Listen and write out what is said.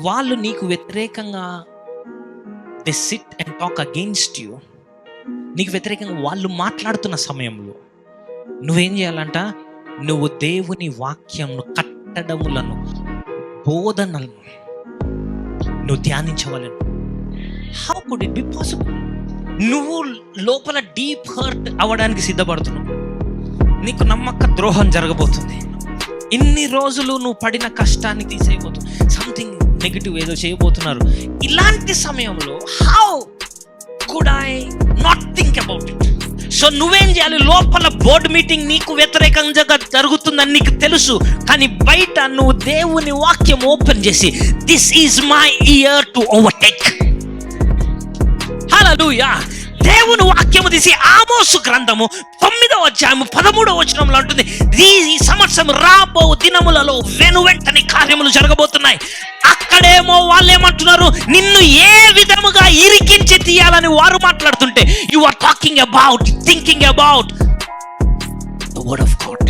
వాళ్ళు నీకు వ్యతిరేకంగా they SIT and talk against you, నీకు వ్యతిరేకంగా వాళ్ళు మాట్లాడుతున్న సమయంలో నువ్వేం చేయాలంట? నువ్వు దేవుని వాక్యంను, కట్టడములను, బోధనలను నువ్వు ధ్యానించవలను. How could it be possible? నువ్వు లోపల డీప్ హర్ట్ అవ్వడానికి సిద్ధపడుతున్నావు. నీకు నమ్మక ద్రోహం జరగబోతుంది. ఇన్ని రోజులు నువ్వు పడిన కష్టాన్ని తీసేయబోతుంది. సంథింగ్ నెగిటివ్ ఏదో చేయబోతున్నారు. ఇలాంటి సమయంలో how could I not think about it? So నువ్వేం చేయాలి? లోపల బోర్డ్ మీటింగ్ నీకు వ్యతిరేకంగా జరుగుతుందని నీకు తెలుసు, కానీ బయట నువ్వు దేవుని వాక్యం ఓపెన్ చేసి, this is my year to overtake. Hallelujah. దేవుని వాక్యము తీసి ఆమోసు గ్రంథము 9వ అధ్యాయము 13వ వచనంలో ఉంటుంది, ఈ సంవత్సరం రాబో దినములలో వెనువెంటనే కార్యములు జరగబోతున్నాయి. అక్కడేమో వాళ్ళు ఏమంటున్నారు? నిన్ను ఏ విధముగా ఇరికించి తీయాలని వారు మాట్లాడుతుంటే, you are talking about, thinking about the word of God.